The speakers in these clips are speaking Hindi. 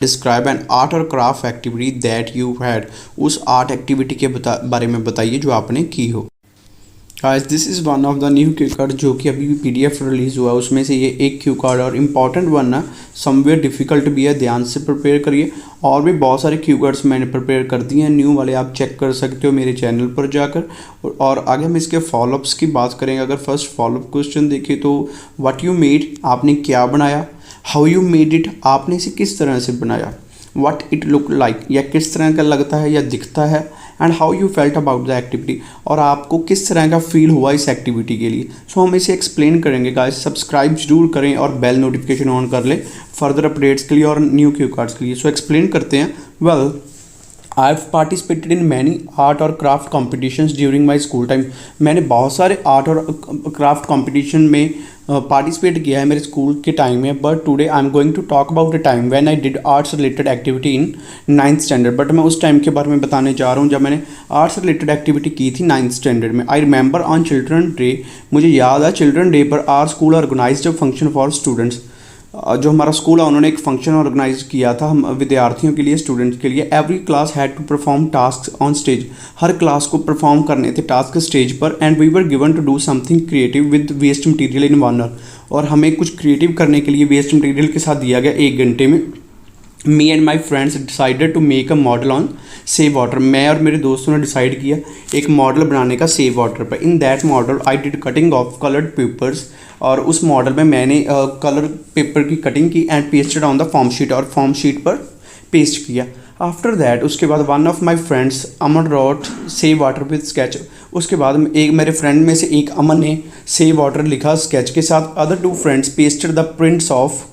डिस्क्राइब एन आर्ट और craft activity that you had. उस आर्ट एक्टिविटी के बारे में बताइए जो आपने की हो। Guys this is one of the new Q card जो कि अभी भी PDF रिलीज़ हुआ है। उसमें से ये एक क्यू कार्ड और इम्पॉर्टेंट वन ना, समवेयर डिफ़िकल्ट भी है, ध्यान से प्रिपेयर करिए। और भी बहुत सारे क्यू कार्ड्स मैंने प्रिपेयर कर दिए हैं, न्यू वाले आप चेक कर सकते हो मेरे चैनल पर जाकर। और आगे हम इसके फॉलोअप्स की बात करेंगे। अगर फर्स्ट फॉलोअप क्वेश्चन देखें तो व्हाट यू मेड, आपने क्या बनाया। हाउ यू मेड इट, आपने इसे किस तरह से बनाया। व्हाट इट लुक लाइक, या किस तरह का लगता है या दिखता है। And how you felt about the activity, और आपको किस तरह का फील हुआ इस एक्टिविटी के लिए। सो हम इसे एक्सप्लेन करेंगे। गाइस सब्सक्राइब जरूर करें और बेल नोटिफिकेशन ऑन कर लें फर्दर अपडेट्स के लिए और न्यू क्यू कार्ड्स के लिए। सो एक्सप्लेन करते हैं। Well I have participated in many art और craft competitions during my school time. मैंने बहुत सारे आर्ट और क्राफ्ट कॉम्पिटिशन में पार्टिसिपेट किया है मेरे स्कूल के टाइम में। But today I am going to talk about the time when I did arts related activity in 9th standard. But मैं उस टाइम के बारे में बताने जा रहा हूँ जब मैंने आर्ट्स रिलेटेड एक्टिविटी की थी 9th स्टैंडर्ड में। I remember on children day, मुझे याद है चिल्ड्रन डे पर our school organized a function for students. जो हमारा स्कूल है उन्होंने एक फंक्शन ऑर्गेनाइज किया था हम विद्यार्थियों के लिए, स्टूडेंट्स के लिए। Every class had to perform task on stage, हर क्लास को परफॉर्म करने थे टास्क स्टेज पर। And we were given to do something creative with waste material in 1 hour, और हमें कुछ क्रिएटिव करने के लिए वेस्ट मटेरियल के साथ दिया गया 1 घंटे में। Me and my friends decided to make a model on save water. मैं और मेरे दोस्तों ने डिसाइड किया एक मॉडल बनाने का सेव वाटर पर। In that model I did cutting of coloured papers, और उस मॉडल में मैंने कलर पेपर की कटिंग की and pasted on the form sheet, और फॉर्म शीट पर पेस्ट किया। आफ्टर दैट उसके बाद one of my friends Aman wrote save water with sketch. उसके बाद एक मेरे फ्रेंड में से एक अमन ने सेव वाटर लिखा स्केच के साथ। Other 2 friends pasted the prints of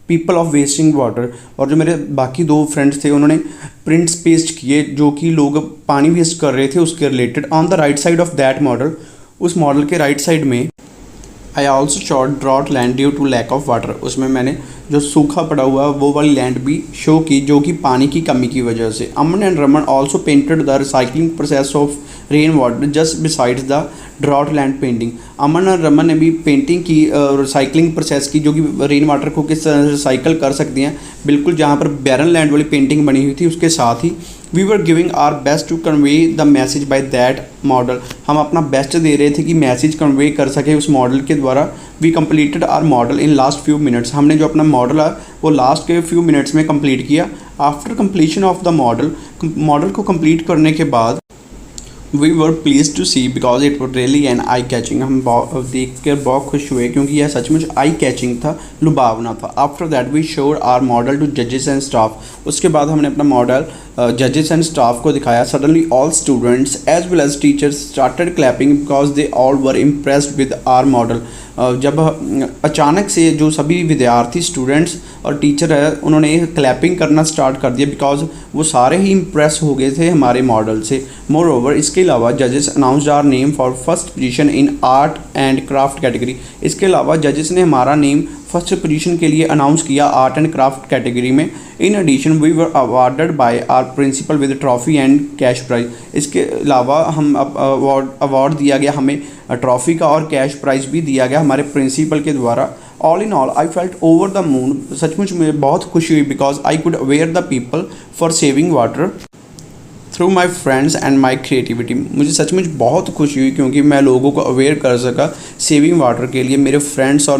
people of wasting water, और जो मेरे बाकी 2 फ्रेंड्स थे उन्होंने प्रिंट्स पेस्ट किए जो कि लोग पानी वेस्ट कर रहे थे उसके related. On the right side of that model, उस मॉडल के राइट साइड में I also shot drought land due to lack of water. उसमें मैंने जो सूखा पड़ा हुआ वो वाली लैंड भी शो की जो कि पानी की कमी की वजह से। Aman and Raman also painted the recycling process of rain water just besides the drought land painting. Aman और रमन ने भी पेंटिंग की रिसाइकलिंग प्रोसेस की, जो कि रेन वाटर को किस तरह से रिसाइकल कर सकती हैं, बिल्कुल जहाँ पर बैरन लैंड वाली पेंटिंग बनी हुई थी उसके साथ ही। We were giving our best to convey the message by that model. हम अपना बेस्ट दे रहे थे कि मैसेज कन्वे कर सके उस मॉडल के द्वारा। We completed our model in last few minutes. हमने जो अपना मॉडल है वो लास्ट के फ्यू मिनट्स में कंप्लीट किया। After completion of the model को कंप्लीट करने के बाद we were pleased to see because it was really an eye catching. हम देख कर बहुत खुश हुए क्योंकि यह सचमुच आई कैचिंग था, लुभावना था। After that we showed our model to जजेस एंड स्टाफ। उसके बाद हमने अपना मॉडल जजेस एंड स्टाफ को दिखाया। Suddenly all students as well as teachers started clapping because they all were impressed with our model. जब अचानक से जो सभी विद्यार्थी, स्टूडेंट्स और टीचर है, उन्होंने क्लैपिंग करना स्टार्ट कर दिया बिकॉज वो सारे ही इम्प्रेस हो गए थे हमारे मॉडल से। मोर ओवर इसके अलावा जजेस announced our name for first position in art and craft category. इसके अलावा जजेस ने हमारा नेम फर्स्ट पोजीशन के लिए अनाउंस किया आर्ट एंड क्राफ्ट कैटेगरी में। In addition we were awarded by our principal with trophy and cash prize. इसके अलावा हम अवार्ड दिया गया हमें ट्रॉफी का और कैश प्राइज भी दिया गया हमारे प्रिंसिपल के द्वारा। All in all I felt over the moon. सचमुच में बहुत खुशी हुई because I could aware the people for saving water through my friends and my creativity. मुझे सचमुच बहुत खुशी हुई क्योंकि मैं लोगों को अवेयर कर सका सेविंग वाटर के लिए। मेरे फ्रेंड्स और